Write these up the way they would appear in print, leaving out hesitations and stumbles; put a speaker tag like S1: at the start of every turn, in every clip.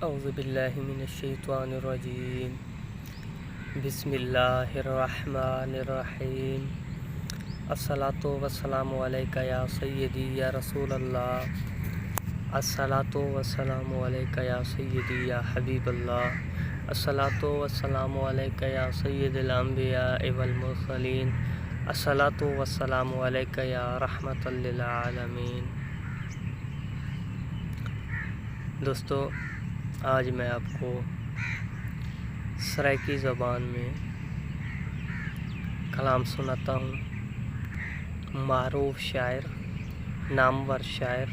S1: औज़ु बिल्लाहि मिनश्शैतानिर्रजीम बिस्मिल्लाहिर्रहमानिर्रहीम अस्सलातु वस्सलामु अलैका या सय्यदी या रसूल अल्लाह अस्सलातु वस्सलामु अलैका या सय्यदी या हबीब अल्लाह अस्सलातु वस्सलामु अलैका या सय्यदुल अंबिया वल मुरसलीन अस्सलातु वस्सलामु अलैका या रहमतल लिल आलमीन। दोस्तों, आज मैं आपको सराइकी ज़बान में कलाम सुनाता हूँ। मारूफ शायर, नामवर शायर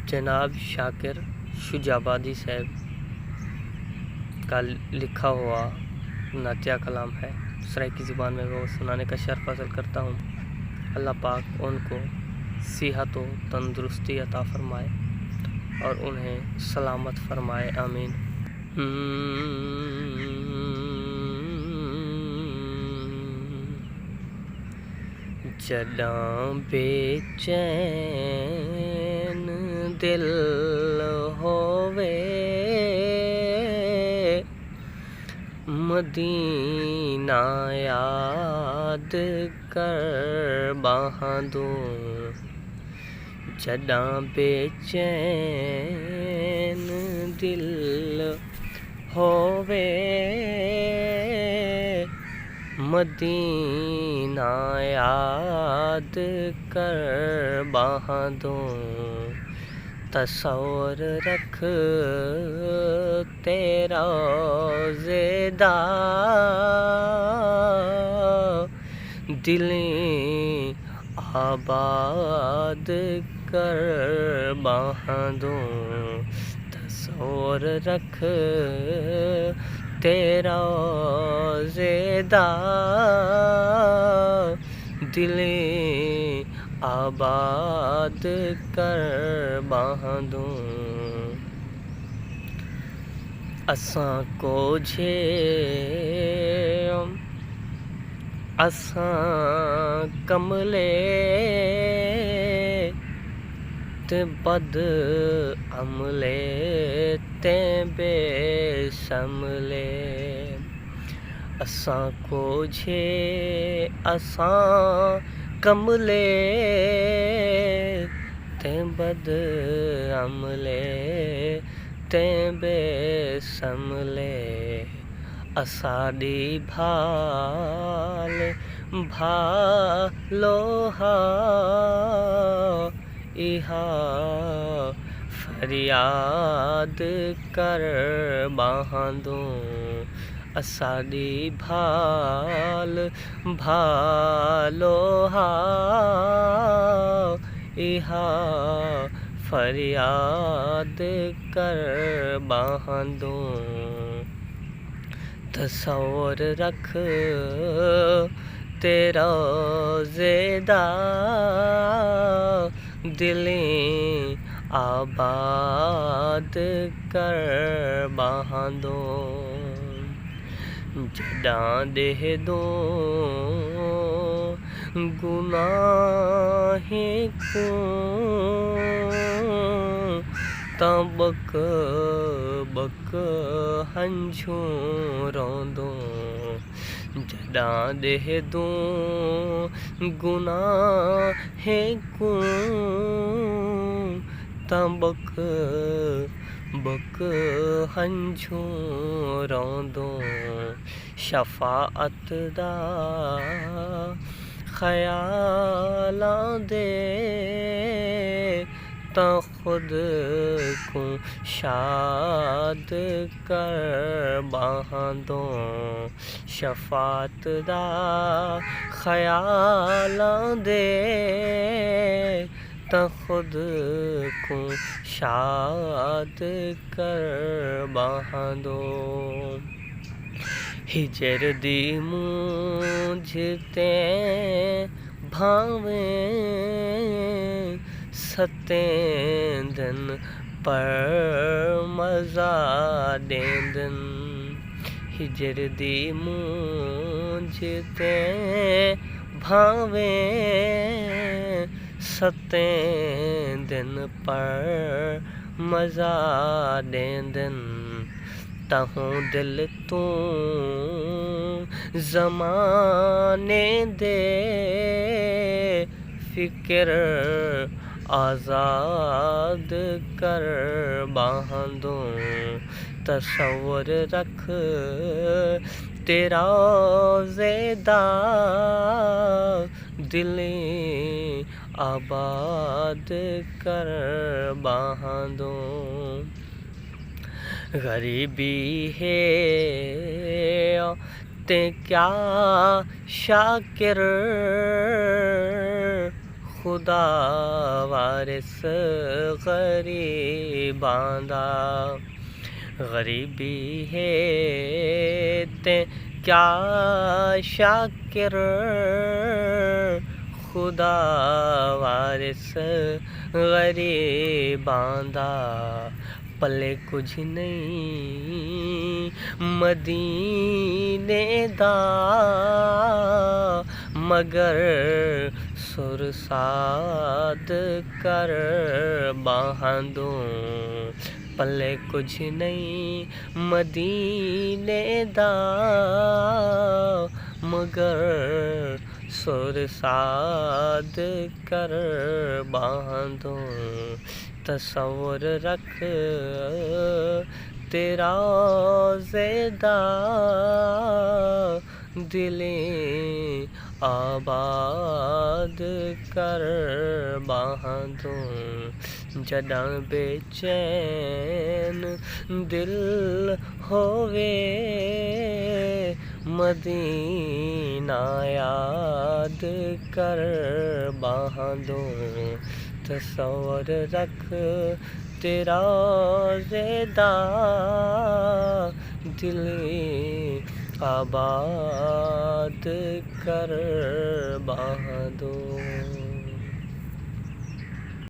S1: जनाब शाकिर शुजाबादी साहब का लिखा हुआ नातिया कलाम है। सराइकी ज़ुबान में वो सुनाने का शर्फ हासिल करता हूँ। अल्लाह पाक उनको सेहत व तंदुरुस्ती अता फ़रमाए और उन्हें सलामत फ़रमाए, आमीन। जॾां बेचैन दिल होवे मदीना याद कर बहादूं। जॾां बेचैन दिल होवे मदीना याद कर बहादूं। तसव्वुर रख तेरा ज़ेदा दिलें आबाद कर बहादूं। तसव्वुर रख तेरा ज़ेदा दिलें आबाद कर बहादूं। असां को असां कमले ते बद अमले ते बेसमले। असां को असां कमले ते बद अमले ते बेसमले। असाडी भाल भालो हा इहा फरियाद कर बहादूं। असाडी भाल भालो हा इहा फरियाद कर बहादूं। तसव्वुर रख तेरा ज़ेदा दिलें आबाद कर बहादूं। जॾां देह दो गुनाहें को तां बक बक हंझू रोंदो। जॾां देह दो गुनाहें को तां बक बक हंझू रोंदो। शफाअत दा ख्यालां दे तां खुद को शाद कर बहादूं। शफाअत दा ख्यालां दे तां खुद को शाद कर बहादूं। हिजर दी मूंझ ते भावें सतें दिन पर मज़ा देंदन। हिजर दी मूंझ ते भावें सतें दिन पर मज़ा देंदन तहूं दिल तू ज़माने दे फ़िक्र आज़ाद कर बांधों तसव्वुर रख तेरा ज़ेदा दिले आबाद कर बांधों गरीबी है ते क्या शाकिर खुदा वारिस गरीबांदा गरीबी है ते क्या शाकिर खुदा वारिस गरीबांदा पले कुछ नहीं मदीने दा मगर सुरसाद कर बांधों पले कुछ नहीं मदीने दा मगर सुरसाद कर बांधों तसव्वुर रख तेरा ज़ेदा दिले आबाद कर बांधों जॾां बेचैन दिल होवे मदीना याद कर बांधों तसव्वुर रख तेरा ज़ेदा दिले आबाद कर बांधों।